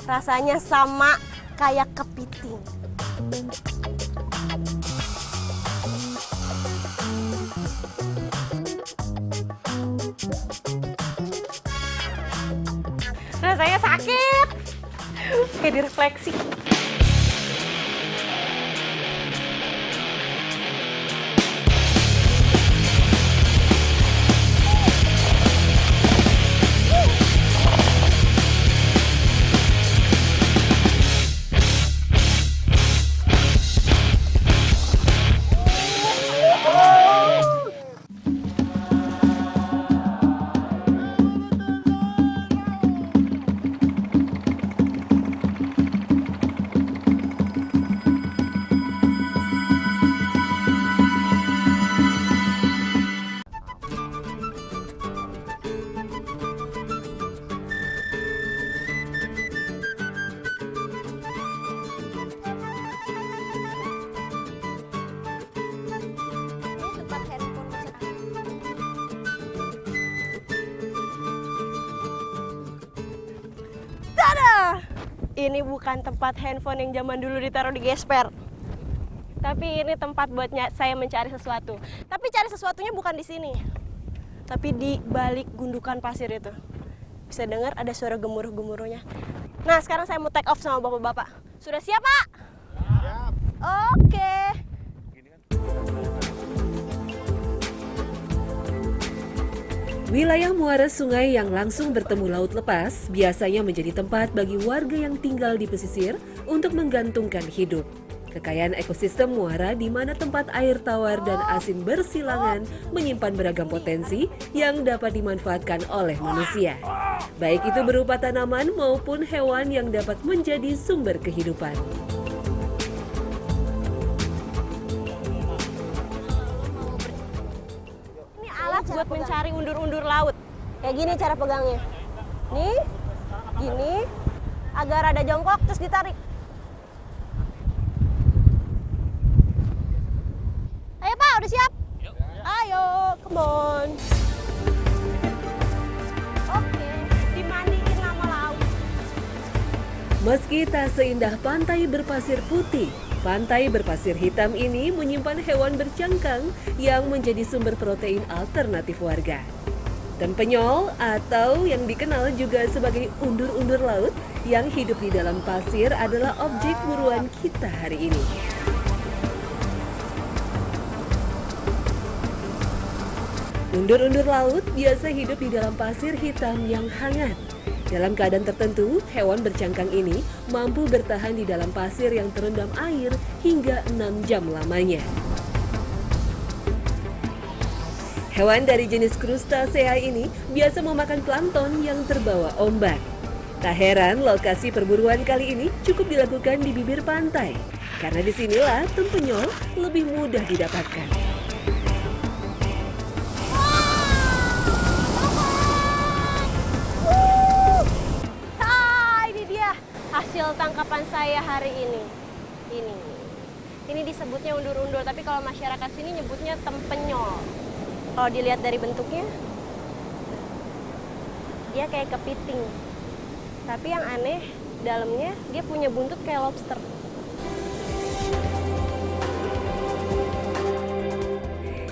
Rasanya sama kayak kepiting. Rasanya sakit. Kayak direfleksi. Ini bukan tempat handphone yang zaman dulu ditaruh di gesper. Tapi ini tempat buat saya mencari sesuatu. Tapi cari sesuatunya bukan di sini. Tapi di balik gundukan pasir itu. Bisa dengar ada suara gemuruh-gemuruhnya. Nah, sekarang saya mau take off sama bapak-bapak. Sudah siap, Pak? Siap. Oke. Wilayah muara sungai yang langsung bertemu laut lepas biasanya menjadi tempat bagi warga yang tinggal di pesisir untuk menggantungkan hidup. Kekayaan ekosistem muara di mana tempat air tawar dan asin bersilangan menyimpan beragam potensi yang dapat dimanfaatkan oleh manusia. Baik itu berupa tanaman maupun hewan yang dapat menjadi sumber kehidupan. Buat mencari undur-undur laut. Kayak gini cara pegangnya. Nih, gini, agar ada jongkok terus ditarik. Ayo Pak, udah siap? Ayo, come on. Oke, dimandiin nama laut. Meski tak seindah pantai berpasir putih, pantai berpasir hitam ini menyimpan hewan bercangkang yang menjadi sumber protein alternatif warga. Tempenyol atau yang dikenal juga sebagai undur-undur laut yang hidup di dalam pasir adalah objek buruan kita hari ini. Undur-undur laut biasa hidup di dalam pasir hitam yang hangat. Dalam keadaan tertentu, hewan bercangkang ini mampu bertahan di dalam pasir yang terendam air hingga 6 jam lamanya. Hewan dari jenis Crustacea ini biasa memakan plankton yang terbawa ombak. Tak heran lokasi perburuan kali ini cukup dilakukan di bibir pantai, karena disinilah tempenyol lebih mudah didapatkan. Hasil tangkapan saya hari ini. Ini disebutnya undur-undur, tapi kalau masyarakat sini nyebutnya tempenyol. Kalau dilihat dari bentuknya, dia kayak kepiting. Tapi yang aneh, dalamnya dia punya buntut kayak lobster.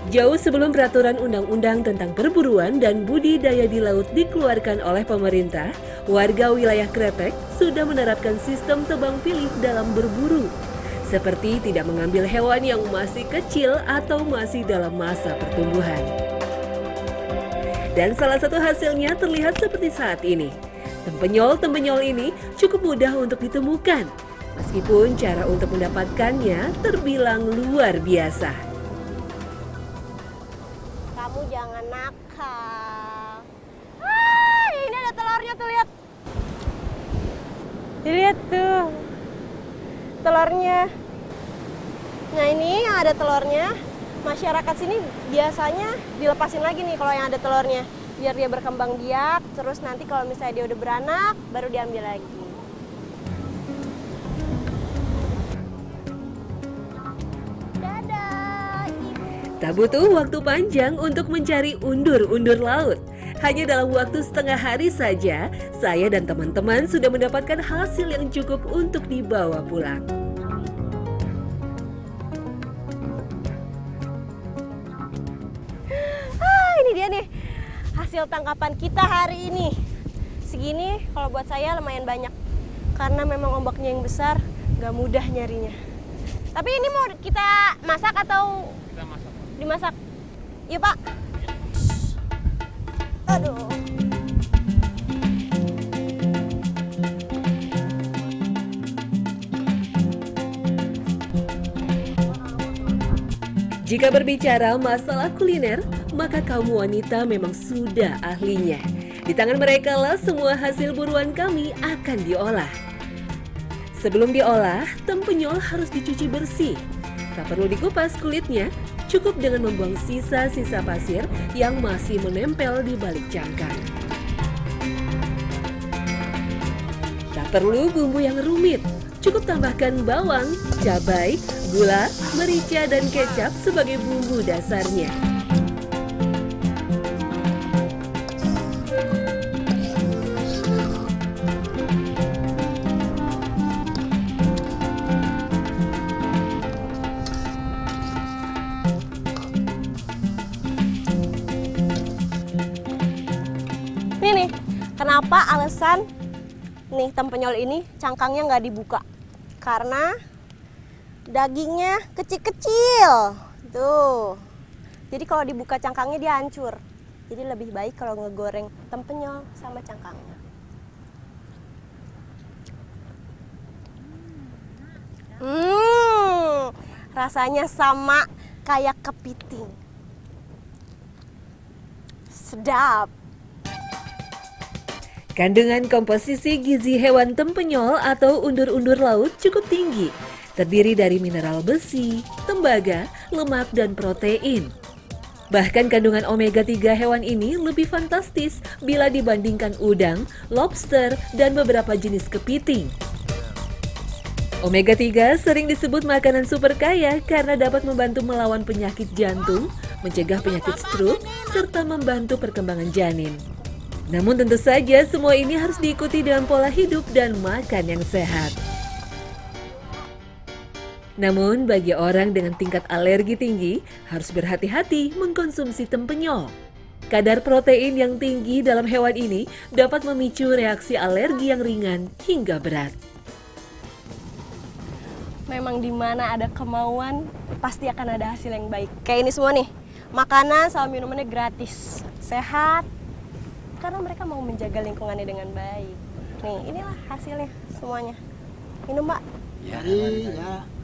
Jauh sebelum peraturan undang-undang tentang perburuan dan budidaya di laut dikeluarkan oleh pemerintah, warga wilayah Krepek sudah menerapkan sistem tebang pilih dalam berburu. Seperti tidak mengambil hewan yang masih kecil atau masih dalam masa pertumbuhan. Dan salah satu hasilnya terlihat seperti saat ini. Tempenyol-tempenyol ini cukup mudah untuk ditemukan, meskipun cara untuk mendapatkannya terbilang luar biasa. Kamu jangan nakal. Ini ada telurnya tuh, lihat. Lihat tuh. Telurnya. Nah, ini yang ada telurnya. Masyarakat sini biasanya dilepasin lagi nih kalau yang ada telurnya. Biar dia berkembang biak, terus nanti kalau misalnya dia udah beranak, baru diambil lagi. Tak butuh waktu panjang untuk mencari undur-undur laut. Hanya dalam waktu setengah hari saja, saya dan teman-teman sudah mendapatkan hasil yang cukup untuk dibawa pulang. Ini dia nih hasil tangkapan kita hari ini. Segini kalau buat saya lumayan banyak. Karena memang ombaknya yang besar, gak mudah nyarinya. Tapi ini mau kita masak atau Kita masak. dimasak? Yuk Pak. Aduh. Jika berbicara masalah kuliner, maka kaum wanita memang sudah ahlinya. Di tangan mereka lah semua hasil buruan kami akan diolah. Sebelum diolah, tempenyol harus dicuci bersih. Tak perlu dikupas kulitnya, cukup dengan membuang sisa-sisa pasir yang masih menempel di balik cangkang. Tak perlu bumbu yang rumit, cukup tambahkan bawang, cabai, gula, merica, dan kecap sebagai bumbu dasarnya. Ini nih, kenapa alasan nih tempenyol ini cangkangnya nggak dibuka? Karena dagingnya kecil-kecil. Tuh. Jadi kalau dibuka cangkangnya dia hancur. Jadi lebih baik kalau ngegoreng tempenyol sama cangkangnya. Rasanya sama kayak kepiting. Sedap. Kandungan komposisi gizi hewan tempenyol atau undur-undur laut cukup tinggi. Terdiri dari mineral besi, tembaga, lemak, dan protein. Bahkan kandungan omega 3 hewan ini lebih fantastis bila dibandingkan udang, lobster, dan beberapa jenis kepiting. Omega 3 sering disebut makanan super kaya karena dapat membantu melawan penyakit jantung, mencegah penyakit stroke, serta membantu perkembangan janin. Namun tentu saja semua ini harus diikuti dengan pola hidup dan makan yang sehat. Namun bagi orang dengan tingkat alergi tinggi harus berhati-hati mengkonsumsi tempenyol. Kadar protein yang tinggi dalam hewan ini dapat memicu reaksi alergi yang ringan hingga berat. Memang di mana ada kemauan pasti akan ada hasil yang baik. Kayak ini semua nih, makanan sama minumannya gratis, sehat. Karena mereka mau menjaga lingkungannya dengan baik. Nih, inilah hasilnya semuanya. Minum, Mbak. Ya, Jadi ya